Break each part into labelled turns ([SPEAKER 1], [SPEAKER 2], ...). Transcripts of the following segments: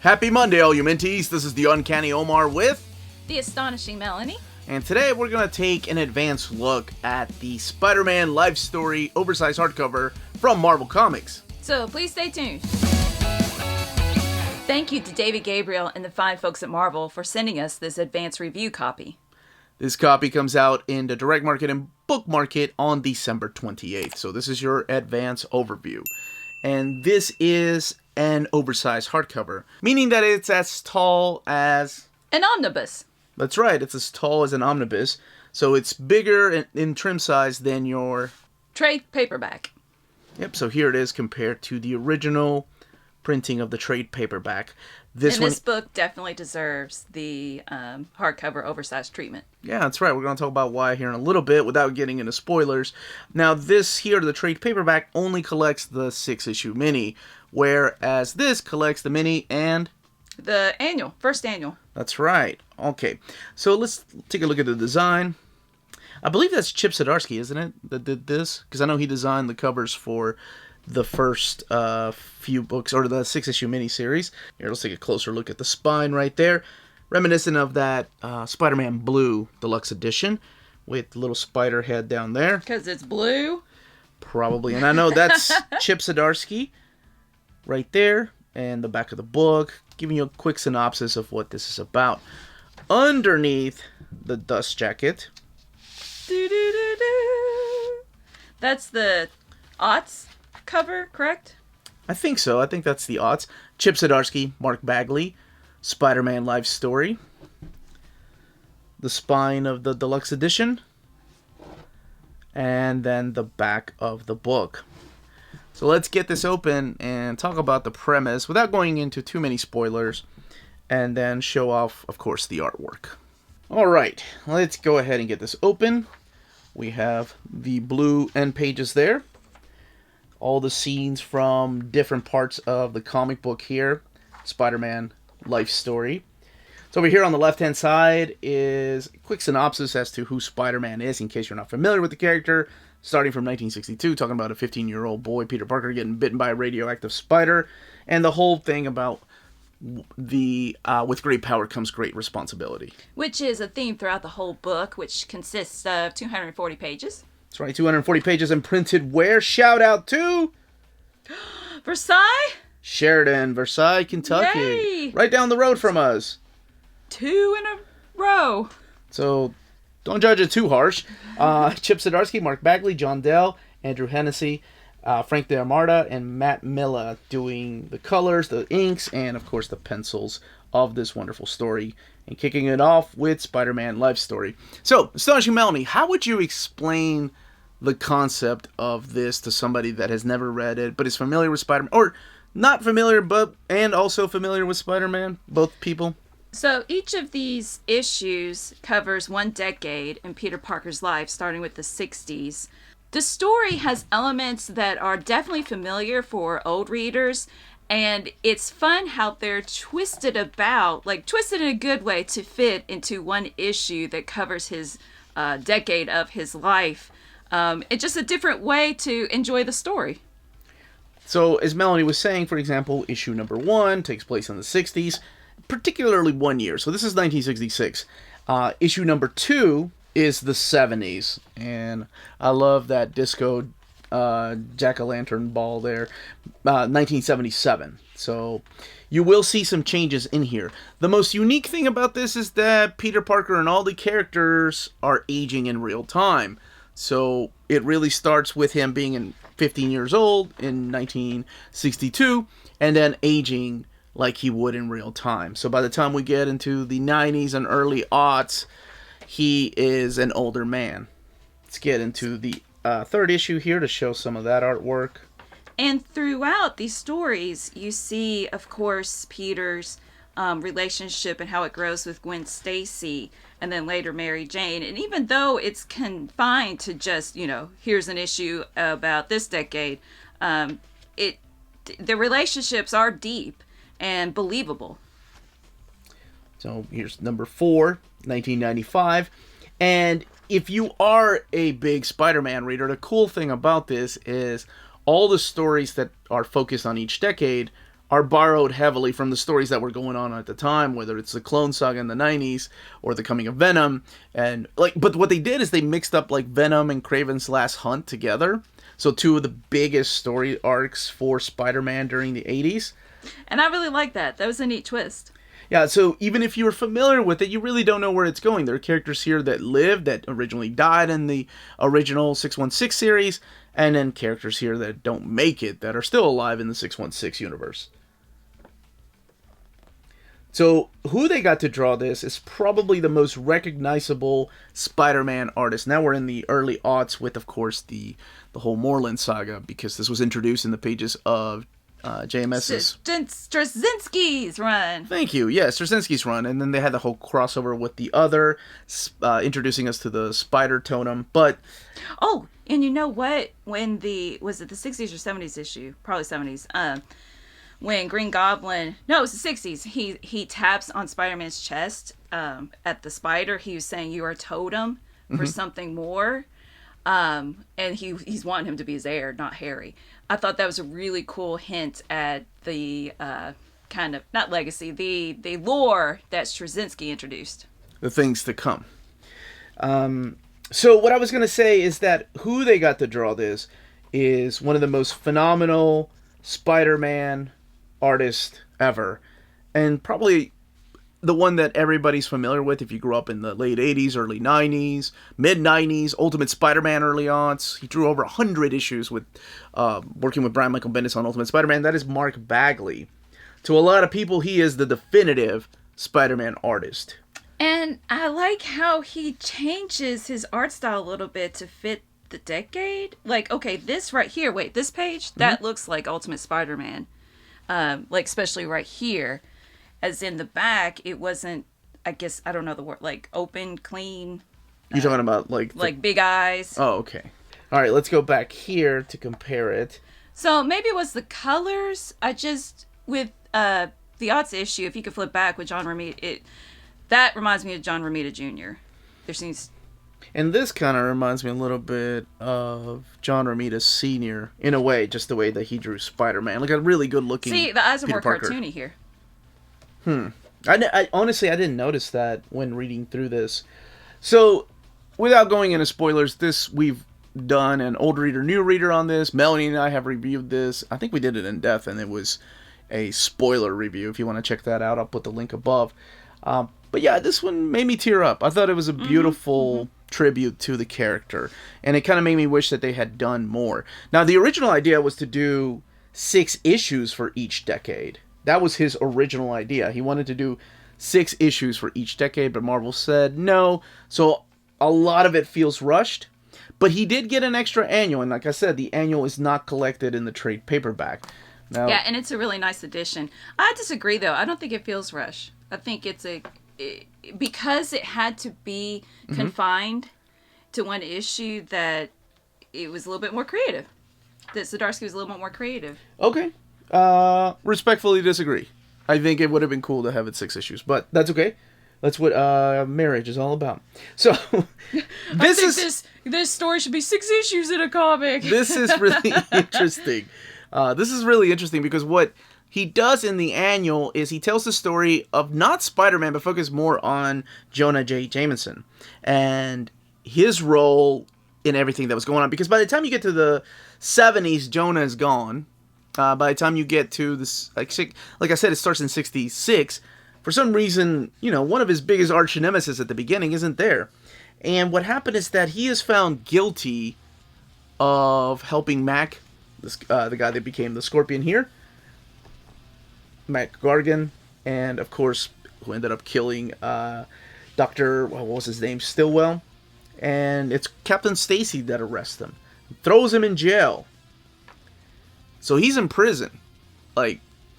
[SPEAKER 1] Happy Monday, all you Minties. This is the Uncanny Omar with
[SPEAKER 2] the Astonishing Melanie.
[SPEAKER 1] And today we're going to take an advanced look at the SpiderMan life story oversized hardcover from Marvel Comics.
[SPEAKER 2] So please stay tuned. Thank you to David Gabriel and the fine folks at Marvel for sending us this advanced review copy.
[SPEAKER 1] This copy comes out in the direct market and book market on December 28th. So this is your advanced overview. And this is an oversized hardcover, meaning that it's as tall as
[SPEAKER 2] an omnibus.
[SPEAKER 1] That's right, it's as tall as an omnibus, so it's bigger in trim size than your
[SPEAKER 2] trade paperback.
[SPEAKER 1] Yep, so here it is compared to the original printing of the trade paperback. This
[SPEAKER 2] book definitely deserves the hardcover oversized treatment.
[SPEAKER 1] Yeah, that's right. We're going to talk about why here in a little bit without getting into spoilers. Now, this here, the trade paperback, only collects the 6-issue mini, whereas this collects the mini and
[SPEAKER 2] the first annual.
[SPEAKER 1] That's right. Okay, so let's take a look at the design. I believe that's Chip Zdarsky, isn't it, that did this? Because I know he designed the covers for the first few books, or the 6-issue miniseries. Here, let's take a closer look at the spine right there. Reminiscent of that Spider-Man Blue Deluxe Edition with the little spider head down there.
[SPEAKER 2] Because it's blue?
[SPEAKER 1] Probably. And I know that's Chip Zdarsky right there. And the back of the book, giving you a quick synopsis of what this is about. Underneath the dust jacket.
[SPEAKER 2] That's the aughts cover, correct?
[SPEAKER 1] I think so. I think that's the aughts. Chip Zdarsky, Mark Bagley, Spider-Man Life Story. The spine of the deluxe edition. And then the back of the book. So let's get this open and talk about the premise without going into too many spoilers. And then show off, of course, the artwork. Alright, let's go ahead and get this open. We have the blue end pages there. All the scenes from different parts of the comic book here. Spider-Man Life Story. So over here on the left-hand side is a quick synopsis as to who Spider-Man is, in case you're not familiar with the character. Starting from 1962, talking about a 15-year-old boy, Peter Parker, getting bitten by a radioactive spider. And the whole thing about the with great power comes great responsibility.
[SPEAKER 2] Which is a theme throughout the whole book, which consists of 240 pages.
[SPEAKER 1] That's right, 240 pages and printed where? Shout out to
[SPEAKER 2] Versailles?
[SPEAKER 1] Sheridan, Versailles, Kentucky.
[SPEAKER 2] Yay!
[SPEAKER 1] Right down the road from us.
[SPEAKER 2] 2 in a row.
[SPEAKER 1] So don't judge it too harsh. Chip Zdarsky, Mark Bagley, John Dell, Andrew Hennessy, Frank D'Armata, and Matt Milla doing the colors, the inks, and of course the pencils of this wonderful story. And kicking it off with Spider-Man Life Story. So, Astonishing Melanie, how would you explain the concept of this to somebody that has never read it, but is familiar with Spider-Man, or not familiar, and also familiar with Spider-Man, both people?
[SPEAKER 2] So each of these issues covers one decade in Peter Parker's life, starting with the 60s. The story has elements that are definitely familiar for old readers, and it's fun how they're twisted about, like twisted in a good way to fit into one issue that covers his decade of his life. It's just a different way to enjoy the story.
[SPEAKER 1] So as Melanie was saying, for example, issue number 1 takes place in the 60s, particularly 1 year. So this is 1966. Issue number 2 is the 70s. And I love that disco jack-o'-lantern ball there. 1977. So you will see some changes in here. The most unique thing about this is that Peter Parker and all the characters are aging in real time. So it really starts with him being 15 years old in 1962 and then aging like he would in real time. So by the time we get into the 90s and early aughts, he is an older man. Let's get into the third issue here to show some of that artwork.
[SPEAKER 2] And throughout these stories, you see, of course, Peter's relationship and how it grows with Gwen Stacy, and then later Mary Jane. And even though it's confined to just, here's an issue about this decade, the relationships are deep and believable.
[SPEAKER 1] So here's number 4, 1995. And if you are a big Spider-Man reader, the cool thing about this is all the stories that are focused on each decade are borrowed heavily from the stories that were going on at the time, whether it's the Clone Saga in the 90s or the coming of Venom. And but what they did is they mixed up like Venom and Kraven's Last Hunt together. So two of the biggest story arcs for Spider-Man during the 80s.
[SPEAKER 2] And I really like that. That was a neat twist.
[SPEAKER 1] Yeah, so even if you were familiar with it, you really don't know where it's going. There are characters here that lived, that originally died in the original 616 series, and then characters here that don't make it, that are still alive in the 616 universe. So who they got to draw this is probably the most recognizable Spider-Man artist. Now we're in the early aughts with, of course, the whole Moreland saga, because this was introduced in the pages of JMS's
[SPEAKER 2] Straczynski's run.
[SPEAKER 1] Thank you. Yeah, Straczynski's run, and then they had the whole crossover with the other, introducing us to the Spider Totem. But
[SPEAKER 2] and you know what? When was it the 60s or 70s issue? Probably 70s. When Green Goblin, no, it was the 60s. He taps on Spider-Man's chest at the spider. He was saying, "You are a totem for something more." And he's wanting him to be his heir, not Harry. I thought that was a really cool hint at the kind of, not legacy, the lore that Straczynski introduced.
[SPEAKER 1] The things to come. So what I was going to say is that who they got to draw this is one of the most phenomenal Spider-Man artists ever. And probably the one that everybody's familiar with if you grew up in the late 80s, early 90s, mid-90s, Ultimate Spider-Man early aughts. He drew over 100 issues with working with Brian Michael Bendis on Ultimate Spider-Man. That is Mark Bagley. To a lot of people, he is the definitive Spider-Man artist.
[SPEAKER 2] And I like how he changes his art style a little bit to fit the decade. Like, okay, this right here, wait, this page, that looks like Ultimate Spider-Man. Like, especially right here. As in the back, it wasn't, I guess, I don't know the word, like open, clean.
[SPEAKER 1] You're talking about like
[SPEAKER 2] big eyes.
[SPEAKER 1] Oh, okay. All right, let's go back here to compare it.
[SPEAKER 2] So maybe it was the colors. With the aughts issue, if you could flip back with John Romita, that reminds me of John Romita Jr. There seems...
[SPEAKER 1] And this kind of reminds me a little bit of John Romita Sr. in a way, just the way that he drew Spider-Man. Like a really good looking
[SPEAKER 2] See, the eyes are
[SPEAKER 1] Peter
[SPEAKER 2] more
[SPEAKER 1] Parker.
[SPEAKER 2] cartoony here.
[SPEAKER 1] I honestly, I didn't notice that when reading through this. So, without going into spoilers, we've done an old reader, new reader on this. Melanie and I have reviewed this. I think we did it in depth, and it was a spoiler review. If you want to check that out, I'll put the link above. But yeah, this one made me tear up. I thought it was a beautiful tribute to the character, and it kind of made me wish that they had done more. Now, the original idea was to do 6 issues for each decade. That was his original idea. He wanted to do 6 issues for each decade, but Marvel said no. So a lot of it feels rushed. But he did get an extra annual, and like I said, the annual is not collected in the trade paperback. Now,
[SPEAKER 2] Yeah, and it's a really nice addition. I disagree, though. I don't think it feels rushed. I think because it had to be confined to one issue, that it was a little bit more creative. That Zdarsky was a little bit more creative.
[SPEAKER 1] Okay. Respectfully disagree. I think it would have been cool to have it 6 issues, but that's okay. That's what marriage is all about. So
[SPEAKER 2] this story should be 6 issues in a comic.
[SPEAKER 1] This is really interesting. This is really interesting because what he does in the annual is he tells the story of not Spider-Man, but focus more on Jonah J. Jameson and his role in everything that was going on. Because by the time you get to the 70s, Jonah is gone. By the time you get to this, like I said, it starts in 66. For some reason, one of his biggest arch nemesis at the beginning isn't there. And what happened is that he is found guilty of helping Mac, the guy that became the Scorpion here, Mac Gargan, and of course, who ended up killing Dr. What was his name? Stillwell. And it's Captain Stacy that arrests him, throws him in jail. So he's in prison,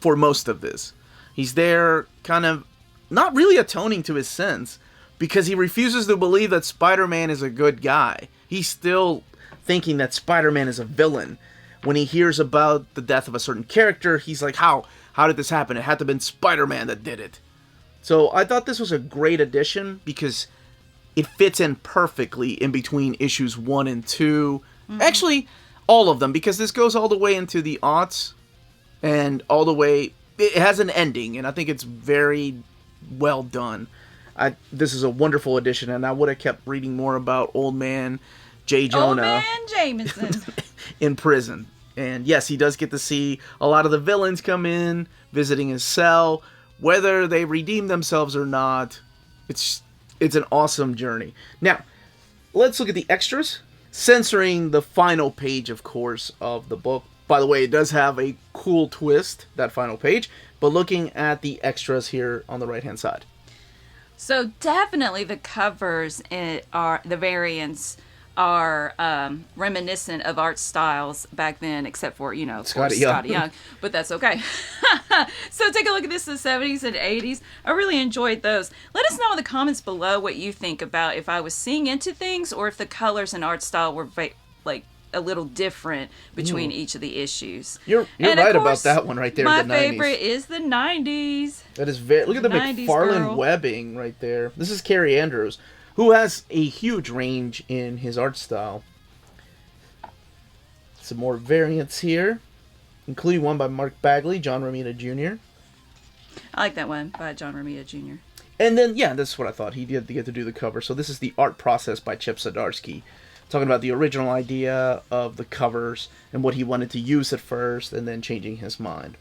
[SPEAKER 1] for most of this. He's there kind of not really atoning to his sins because he refuses to believe that Spider-Man is a good guy. He's still thinking that Spider-Man is a villain. When he hears about the death of a certain character, he's like, how did this happen? It had to have been Spider-Man that did it. So I thought this was a great addition because it fits in perfectly in between issues 1 and 2. Actually, all of them, because this goes all the way into the aughts and all the way it has an ending, and I think it's very well done. This is a wonderful edition, and I would have kept reading more about Old Man J. Jonah.
[SPEAKER 2] Old Man Jameson.
[SPEAKER 1] In prison. And yes, he does get to see a lot of the villains come in, visiting his cell. Whether they redeem themselves or not, it's an awesome journey. Now, let's look at the extras. Censoring the final page, of course, of the book. By the way, it does have a cool twist, that final page. But looking at the extras here on the right-hand side.
[SPEAKER 2] So definitely the covers are the variants are reminiscent of art styles back then, except for, of course, Scotty Young, but that's okay. So take a look at this in the 70s and 80s. I really enjoyed those. Let us know in the comments below what you think about if I was seeing into things or if the colors and art style were like a little different between each of the issues.
[SPEAKER 1] You're right about that one right there.
[SPEAKER 2] My
[SPEAKER 1] the 90s.
[SPEAKER 2] favorite is the 90s.
[SPEAKER 1] That is very. Look at the McFarlane webbing right there. This is Carrie Andrews, who has a huge range in his art style. Some more variants here, including one by Mark Bagley, John Romita Jr.
[SPEAKER 2] I like that one by John Romita Jr.
[SPEAKER 1] And then, yeah, this is what I thought. He did get to do the cover. So this is The Art Process by Chip Zdarsky. Talking about the original idea of the covers and what he wanted to use at first and then changing his mind.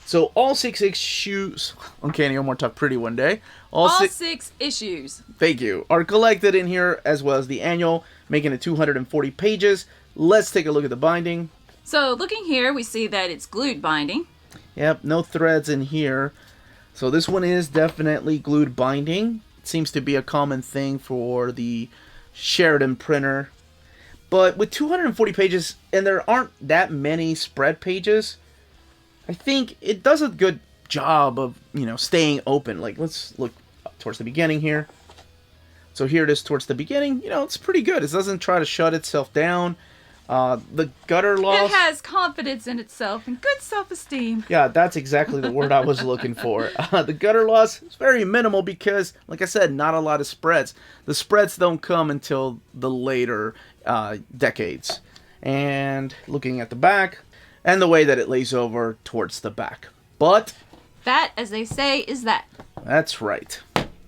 [SPEAKER 1] So all 6 issues, Uncanny Omar Talk Pretty one day.
[SPEAKER 2] All 6 issues.
[SPEAKER 1] Thank you. Are collected in here as well as the annual, making it 240 pages. Let's take a look at the binding.
[SPEAKER 2] So looking here, we see that it's glued binding.
[SPEAKER 1] Yep, no threads in here. So this one is definitely glued binding. It seems to be a common thing for the Sheridan printer. But with 240 pages, and there aren't that many spread pages, I think it does a good job of, staying open. Like, let's look towards the beginning here. So here it is towards the beginning. It's pretty good. It doesn't try to shut itself down. The gutter loss.
[SPEAKER 2] It has confidence in itself and good self-esteem.
[SPEAKER 1] Yeah, that's exactly the word I was looking for. The gutter loss is very minimal because, like I said, not a lot of spreads. The spreads don't come until the later decades. And looking at the back, and the way that it lays over towards the back. But
[SPEAKER 2] that, as they say, is that.
[SPEAKER 1] That's right.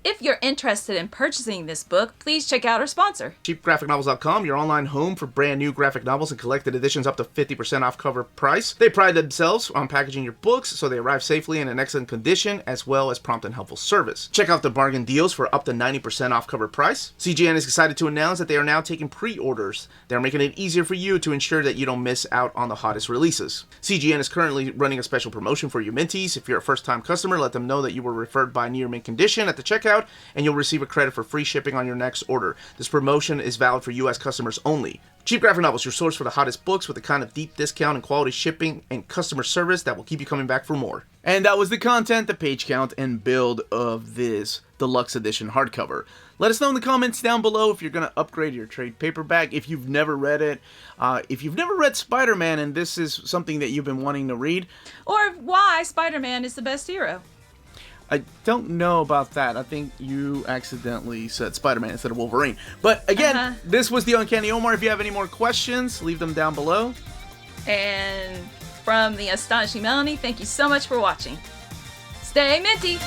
[SPEAKER 2] If you're interested in purchasing this book, please check out our sponsor.
[SPEAKER 1] CheapGraphicNovels.com, your online home for brand new graphic novels and collected editions up to 50% off cover price. They pride themselves on packaging your books so they arrive safely and in excellent condition, as well as prompt and helpful service. Check out the bargain deals for up to 90% off cover price. CGN is excited to announce that they are now taking pre-orders. They're making it easier for you to ensure that you don't miss out on the hottest releases. CGN is currently running a special promotion for you Minties. If you're a first-time customer, let them know that you were referred by Near Mint Condition at the checkout, and you'll receive a credit for free shipping on your next order. This promotion is valid for U.S. customers only. Cheap Graphic Novels, your source for the hottest books with the kind of deep discount and quality shipping and customer service that will keep you coming back for more. And that was the content, the page count, and build of this deluxe edition hardcover. Let us know in the comments down below if you're going to upgrade your trade paperback, if you've never read it, if you've never read SpiderMan and this is something that you've been wanting to read.
[SPEAKER 2] Or why SpiderMan is the best hero.
[SPEAKER 1] I don't know about that. I think you accidentally said Spider-Man instead of Wolverine. But again, This was the Uncanny Omar. If you have any more questions, leave them down below.
[SPEAKER 2] And from the Astonishing Melanie, thank you so much for watching. Stay minty!